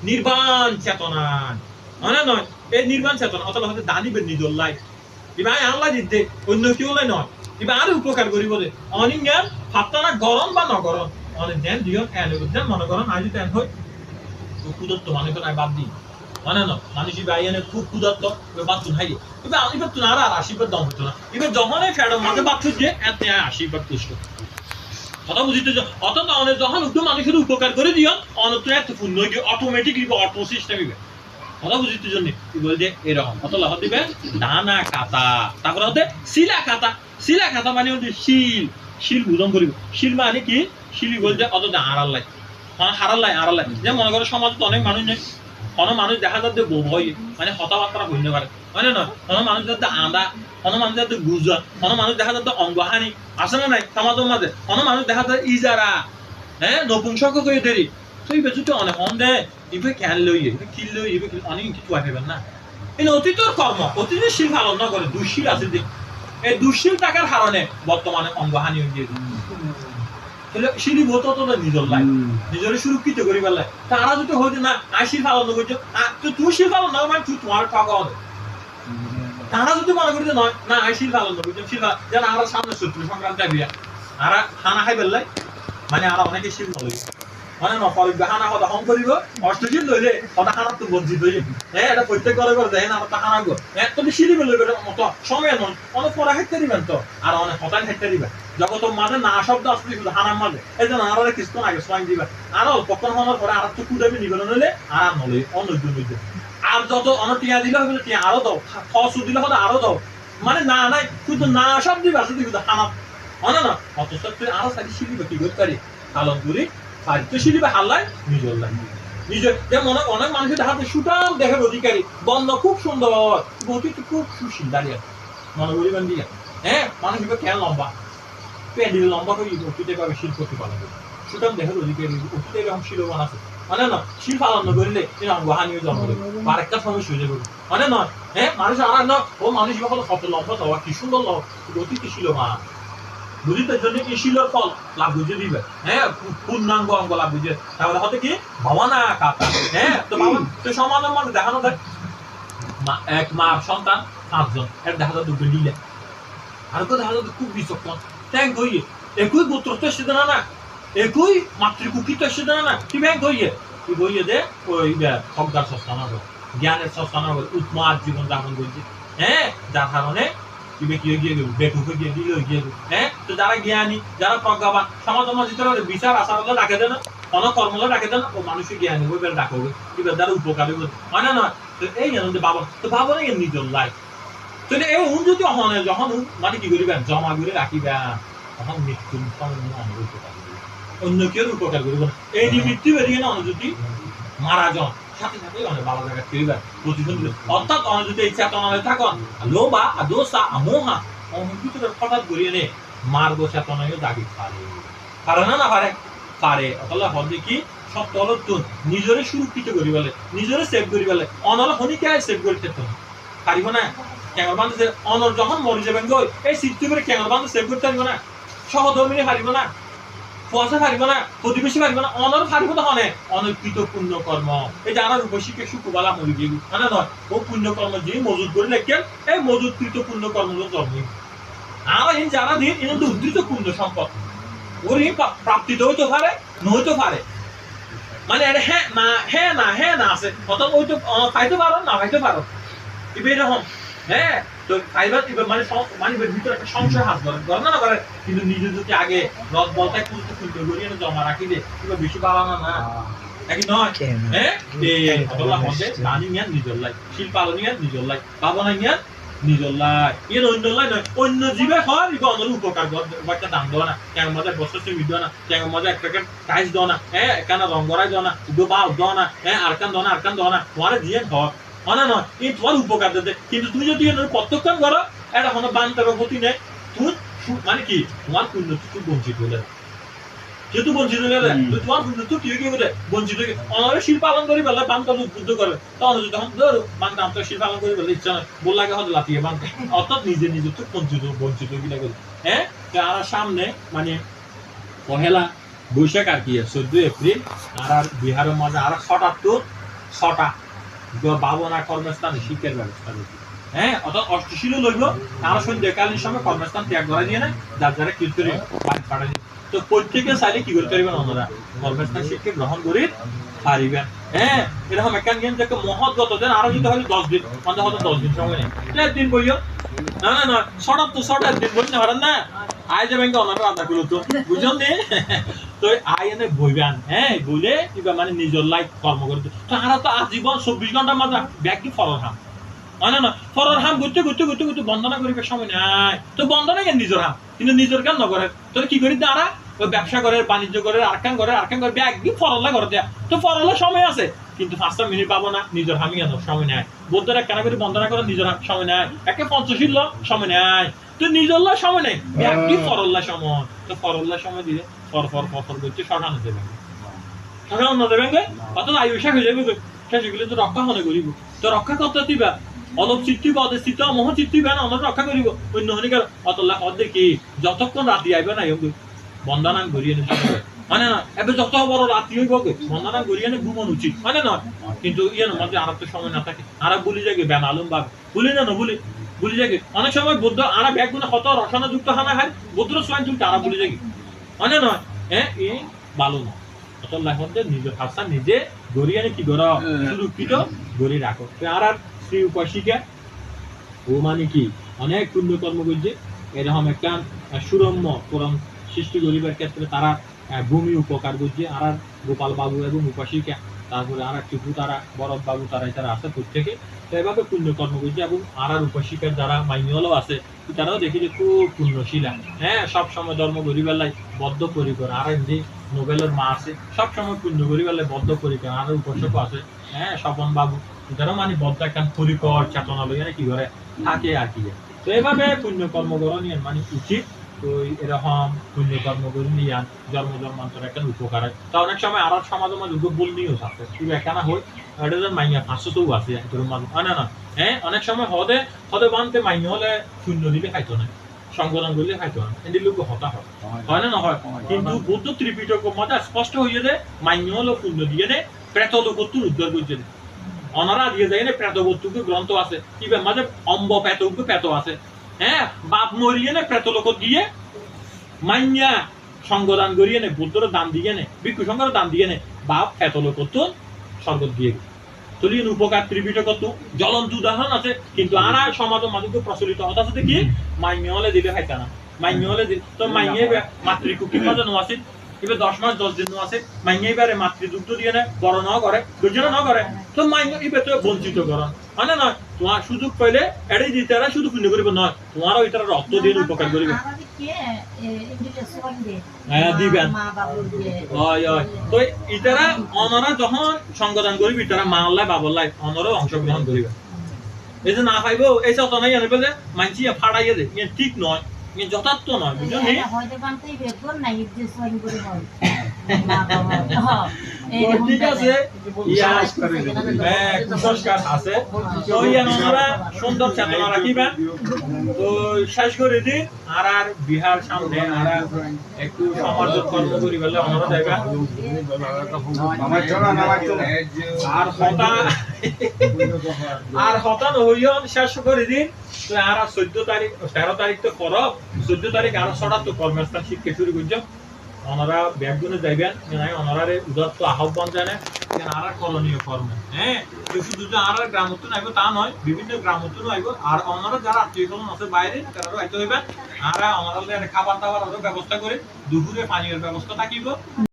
নির্বাণ চেতনা মানে নয় এই নির্বাণ চেতনা অথবা হয়তো দানিবের নিজল লাই এবার আল্লাহ দিতে অন্য কেউ লাই নয় এবার আরো উপকার করিব দে অনেক জ্ঞান ভাবতানা গরম বা নগরম অনেক জ্ঞান দিও জ্ঞান মনে করেন আজ তেন হয় ক্ষুদত্ত মানে তো নাই বাদ দিই মানে না মানুষ বাইয়ানে খুব ক্ষুদত্ত বাদ তুন হাই এবার তুন আর আশীর্বাদ দম হতো না এবার যখনই ফেডম মাঝে বাদ যে এত আশীর্বাদ তুষ্ট কথা বুঝিতে অত অনেক যখন একটু মানুষের উপকার করে দিও অনেক তো এত পূর্ণ গিয়ে অটোমেটিক অটো সিস্টেম কথা বুঝিতে জন্য কি বলছে এরকম কত লাভ দিবে দানা কাতা তারপরে হতে শিলা খাতা মানে হচ্ছে শিল বুঝন করিব শিল মানে কি শিলি বলছে অত আড়াল লাই হারাল লাই যে মনে করো সমাজে অনেক মানুষ নেই কোনো মানুষ দেখা যাচ্ছে ভয় মানে কথাবার্তা বলতে পারে মানে নয় কোনো মানুষ যাতে আদা কোনো মানুষ যাতে গুজা কোনো মানুষ দেখা যাচ্ছে অঙ্গহানি আছে না নাই সমাজের মাঝে কোনো মানুষ দেখা যায় ইজারা হ্যাঁ নপুংসক করে দেরি তো এই বেচুতে অনেক অন দেয় ইবে ক্যান লই ইবে কিল লই ইবে অনেক কিছু আইবেন না এই অতীতর কর্ম অতীতের শিল পালন না করে দুঃশীল আছে যে এই দুঃশীল টাকার কারণে বর্তমানে অঙ্গহানি হয়ে গিয়েছে শিলি বলতো তো নিজের লাই নিজের সুরক্ষিত করি পেলাই তারা যদি হইতে না আইসির পালন করছো তুই শিল পালন না মানে তুই তোমার টাকা হবে তারা যদি মনে করি নয় না আইসির পালন করছো শিল যেন আমরা সামনে শত্রু সংক্রান্ত বিয়া আর খানা খাই পেলাই মানে আর অনেকে শিল নলই মানে নকরিব খানা কথা কম করিব অষ্টশীল লইলে কথা খানা তো বঞ্চিত হয়ে যাবে হ্যাঁ এটা প্রত্যেক ঘরে ঘরে দেখেন আমার তা খানা গো একটা শিলি লইবে মতো সময় নয় অনেক পড়া খাইতে দিবেন তো আর অনেক হতাই খাইতে দিবেন জগতের মাঝে না শব্দ আসলে শুধু হানার মাঝে এই জন্য আর কিছুক্ষণ আগে সোয়াইন দিবা আরো পক্ষণ হওয়ার পরে আর একটু কুদাবি নিবেন নইলে আর নলে অনৈদ্য নৈদ্য আর যত অনেক টিয়া দিলে হবে টিয়া আরো দাও ফসু দিলে হতো আরো দাও মানে না নাই শুধু না শব্দ দিবা শুধু শুধু হানা হয় না অথচ তুই আরো সারি শিলি কি করতে পারি পালন করি তো শিলিবে হাল্লাই নিজের লাই নিজের যেমন অনেক মানুষের হাতে সুটাম দেহের অধিকারী বন্ধ খুব সুন্দর গতিতে খুব সুশীল দাঁড়িয়ে মনে করিবেন দিয়ে হ্যাঁ মানুষ খেয়াল লম্বা প্যান্ডিল লম্বা করে অতীতে পাবে শিল করতে পারবে সুতরাং দেহের অধিকারী অতীতে এরকম শিলবান আছে মানে না শিল পালন করিলে এরকম গুহানিও জন্ম দেবে আর একটা সমস্যা হয়ে যাবে মানে নয় হ্যাঁ মানুষ আর না ও মানুষ কত কত লম্বা দেওয়া কি সুন্দর অতীতে শিলবান বুঝিতে জন্য কি শিলর ফল লাভ বুঝে দিবে হ্যাঁ পূর্ণাঙ্গ অঙ্গ লাভ বুঝে তাহলে হতে কি ভাবনা কাতা হ্যাঁ তো বাবা তো সমাজের মধ্যে দেখানো যায় এক মা সন্তান 5 জন এর দেখা যায় দুটো নিলে আর তো দেখা যায় খুব বিচক্ষণ ট্যাঙ্ক হইয়ে একই গোত্র তো এসে দেনা না একই মাতৃকুকি তো এসে দেনা না কি ব্যাংক হইয়ে কি বইয়ে দে ওই সবগার সস্তানা হবে জ্ঞানের সস্তানা হবে উৎমার জীবন যাপন করছে হ্যাঁ যার কারণে গিয়ে বেকুকে গিয়ে দিল গিয়ে হ্যাঁ তো যারা জ্ঞানী যারা প্রজ্ঞাবান সমাজ ভিতরে বিচার আচার ডাকে দেন কোনো কর্মলা ডাকে দেন ও মানুষের জ্ঞানী হবে ডাকবে কিন্তু যারা উপকারী হয় না নয় তো এই জানেন যে বাবা তো বাবা না নিজের লাই তো এই যদি হনে যখন মানে কি করিবেন জমা করে রাখিবেন তখন মৃত্যু উপকার অন্য কেউ উপকার করিব এই যে মৃত্যু বেরিয়ে না যদি মারা যান সাথে সাথে অনেক ভালো জায়গা ফিরবেন প্রতিশোধ অর্থাৎ অনেক যদি এই চেতনায় থাকুন লোভা দোষা মোহা অনেক ভিতরে হঠাৎ করিয়ে নে মার্গ চেতনায় দাবি পারে না পারে অতলা হচ্ছে কি সব তলতুন নিজরে সুরক্ষিত করি বলে নিজরে সেভ করি বলে অনর হনিকে সেভ করতে পারিব না ক্যাঙ্গর বান্ধে অনর যখন মরে যাবেন গো এই সৃষ্টি করে ক্যাঙ্গর বান্ধে সেভ করতে পারিব না সহধর্মিনী পারিব না কুয়াশা পারিব না প্রতিবেশী পারিব না অনর পারিব না হনে অনৈকৃত পুণ্য কর্ম এই যে আমার রূপসীকে সুকুবালা মরি গিয়ে মানে নয় ও পুণ্য কর্ম যে মজুদ করে লেখেন এই মজুদকৃত পুণ্য কর্ম জন্ম আর এই যারা দিন এনে তো উদ্ধৃত পুণ্য সম্পদ ওর প্রাপ্তি তো হইতে পারে নইতে পারে মানে হ্যাঁ না আছে অর্থাৎ ওই তো খাইতে পারো না খাইতে পারো এবার এরকম হ্যাঁ তো ফাইবার মানে মানে ভিতরে একটা সংশয় হাত করে না করে কিন্তু নিজে যদি আগে রথ বলতে খুলতে খুলতে গড়িয়ে জমা রাখি দে কিংবা বেশি পালানো না নাকি নয় হ্যাঁ অতলা মধ্যে দানি নিয়ে নিজের লাই শিল পালন নিয়ে নিজের লাই পাবনা নিয়ে নিজের লাই এর অন্য লাই নয় অন্য জীবে হয় ইগো অন্য উপকার একটা দাম দেওয়া না কেন মজা বস্ত্র সিমি দেওয়া না কেন মজা এক প্যাকেট টাইস দেওয়া না হ্যাঁ কেন রং করাই দেওয়া না বাউ দেওয়া না হ্যাঁ আরকান দেওয়া না তোমার দিয়ে ঘর মানে নয় এই তোমার উপকার দিতে কিন্তু তুমি যদি প্রত্যক্ষণ করো এটা কোনো বান্তর গতি নেই তুমি মানে কি তোমার পুণ্য তুই বঞ্চিত হলে যেহেতু বঞ্চিত হলে তোমার পুণ্য তুই কি করে বঞ্চিত হয়ে অনারে শিল পালন করি বলে বান্তর উদ্বুদ্ধ করে তখন তখন ধরো বান্ত আমার শিল পালন করি বলে ইচ্ছা নয় বল লাগে হয়তো লাফিয়ে বান্ত অর্থাৎ নিজে তুই বঞ্চিত গিলা করি হ্যাঁ আর সামনে মানে পহেলা বৈশাখ আর কি 14 এপ্রিল আর বিহারের মাঝে আর 77 ছটা বাবনা কর্মস্থানে শিক্ষার ব্যবস্থা রয়েছে। হ্যাঁ, অর্থাৎ অষ্টশীল লইব তারা সন্ধ্যাকালীন সময় কর্মস্থান ত্যাগ করা দিয়ে না, যার যারা কীর্তনে বাইক পাঠাই। তো প্রত্যেকে চাইলে কি করতে পারবেন, ওনারা কর্মস্থান শিক্ষা গ্রহণ করে পারিবেন। হ্যাঁ, এরকম একখান জ্ঞান যাকে মহৎগত দেন, আরো যদি হয়তো 10 দিন, আমাদের হয়তো 10 দিন সময় নেই, 1 দিন বইও না না না ছটা তো ছটা দিন বলতে পারেন না। আয় যাবেন ওনারা রান্না করলো তো বুঝলেন নি, তো আয় এনে বইবেন। হ্যাঁ, বলে কিবা মানে নিজের লাইফ কর্ম করতে, তো আরা তো আজীবন 24 ঘন্টার মাঝে ব্যাগ কি ফরর হাম হয় না, ফরর হাম ঘুরতে ঘুরতে ঘুরতে ঘুরতে বন্দনা করিবে সময় নাই। তো বন্দনা কেন নিজের হাম, কিন্তু নিজের কেন নগরে তোর কি করি তারা ব্যবসা করে, বাণিজ্য করে, আরকান করে ব্যাগ কি ফরল্লা করে দেয়া। তো ফরল্লা সময় আছে, কিন্তু 5টা মিনিট পাবো না নিজের হামি আনো সময় নেয়। বৌদ্ধরা কেন করে বন্দনা করে নিজের সময় নেয়, একে পঞ্চশীল সময় নেয়। তো নিজের সময় নেই, ব্যাগ কি ফরল্লা সময়। তো ফরল্লা সময় দিলে ফর ফর ফর ফর করছে সরানো দেবে, সরানো দেবেন গে অত আয়ুষা হয়ে যাবে। সেগুলো তো রক্ষা মনে করিব, তো রক্ষা করতে দিবা অলপ চিত্তিব অদের চিত্ত মহ চিত্তিবে না, অন্য রক্ষা করিব অন্য হনিকার অতলা অর্ধেক কি যতক্ষণ রাতি আইবে না বন্দনা ঘুরিয়ে নিতে মানে না। এবার যত বড় রাতি হইব বন্দনা ঘুরিয়ে নিয়ে ঘুমন উচিত মানে নয়। কিন্তু ইয়ে মধ্যে আর তো সময় না থাকে, আর বলি যাকে ব্যান আলম বা বলি না বলি যাকে অনেক সময় বৌদ্ধ আর ব্যাগ গুলো কত রসায়ন যুক্ত খানা খায়, বৌদ্ধ সোয়াইন যুক্ত আর বলি যাকে মানে নয়। হ্যাঁ, এ ভালো না। নিজের ভাষা নিজে গড়িয়ে কি করো সুরক্ষিত গড়ি রাখো। আর শ্রী উপাসিকা ও মানে কি অনেক পুণ্য কর্ম করছে, এরকম একটা সুরম্য পুরাণ সৃষ্টি করিবার ক্ষেত্রে তারা ভূমি উপকার করছে। আর গোপাল বাবু এবং উপাসিকা, তারপরে আর টিপু তারা, বরদ বাবু তারা তারা আছে প্রত্যেকে, তো এভাবে পুণ্য কর্ম করছে। এবং আর উপাসিকার যারা মাইনিয়ালও আছে তারাও দেখি যে খুব পুণ্যশীলা। হ্যাঁ, সবসময় ধর্ম গরিবেলাই বদ্ধ পরিকর। আর যে নোবেলের মা আছে সবসময় পুণ্য গরিবেলাই বদ্ধ পরিকর। আর উপাসকও আছে, হ্যাঁ, স্বপন বাবু, তারাও মানে বদ্ধ একটা পরিকর চেতনা লইয়া কি করে থাকে আর কি। তো এভাবে পুণ্য কর্ম করণীয় মানে উচিত। তো এরকম পুণ্য কর্ম করে নিয়ে জন্ম জন্মান্তর একটা উপকার হয়। তা অনেক সময় আর সমাজের মাঝে বলনিও থাকে কিন্তু এখানে হয় এটা যেন মাইয়া 500 আছে তোর মাঝে হয় না। হ্যাঁ, অনেক সময় হদে হদে বানতে মাইয়া হলে শূন্য দিলে খাইতো না, সংগঠন করলে খাইতো না, এটি লোক হতা হয় না হয়। কিন্তু বৌদ্ধ ত্রিপিটক মধ্যে স্পষ্ট হয়ে যায় মাইয়া হলো শূন্য দিয়ে নে প্রেত লোকত্তুর উদ্ধার করছে। অনারা দিয়ে যায় না প্রেতবত্তুকে গ্রন্থ আছে কিবা মাঝে অম্ব পেতকে পেত আছে। হ্যাঁ, বাপ মরিয়ে নে প্রেত লোক দিয়ে মাইয়া সংগদান করিয়ে নে, বুদ্ধর দান দিয়ে নে, ভিক্ষু সংঘের দান দিয়ে নে, বাপ পেত লোক স্বর্গ দিয়ে তুলি উপকার ত্রিপিটক জ্বলন্ত উদাহরণ আছে। কিন্তু আর সমাজের মাঝে প্রচলিত হতা আছে কি মাইয়া হলে দিলে খাইতা না, মাইয়া হলে তো মাইয়ে মাতৃকুকির মাঝে নো আছে এবার 10 মাস 10 দিন নো আছে, মাইয়া এবারে মাতৃদুগ্ধ দিয়ে নেয়, বড় ন করে দুজনে ন করে, তো মাইয়া এবার তো বঞ্চিত করা হয় না। নয় তোমার সুযোগ পাইলে এটাই দিতে শুধু পুণ্য করিব নয়, তোমারও এটার রক্ত দিয়ে উপকার করিবে। হ্যাঁ দিবেন, তো ইতারা অনরা যখন সংগদান করিবে তারা মা আল্লাহ বাবল্লাহ অনরও অংশগ্রহণ করিবে। এই যে না পাইব এই সব নাই আনবে যে মানছি ফাড়াইয়ে দে, ঠিক নয়, যথার্থ নয়, বুঝলি? ঠিক আছে, কুসংস্কার আছে, তো ইয়ারা সুন্দর চেতনা রাখিবেন। তো শেষ করে দিন আর বিহার সামনে আর একটু সমাজ কর্ম করি বলে আমরা যাইবা আর হতান হইয়ন শেষ করে দিন। তো আর 14 তারিখ 13 তারিখ তো পরব, 14 তারিখ আর 6টা তো কর্মস্থান শিক্ষা শুরু করছো। ওনারা ব্যাগগুলো যাইবেন, ওনারে উদাত্ত আহ্বান জানে আর করণীয় কর্ম। হ্যাঁ, শুধু যে আর গ্রামোত্তর আইব তা নয়, বিভিন্ন গ্রামোত্তর আইব। আর ওনারা যারা আত্মীয় স্বজন আছে বাইরে তারাও আইতে হইবেন। আর ওনারা খাবার দাবার ব্যবস্থা করে দুপুরে পানীয় ব্যবস্থা থাকিব।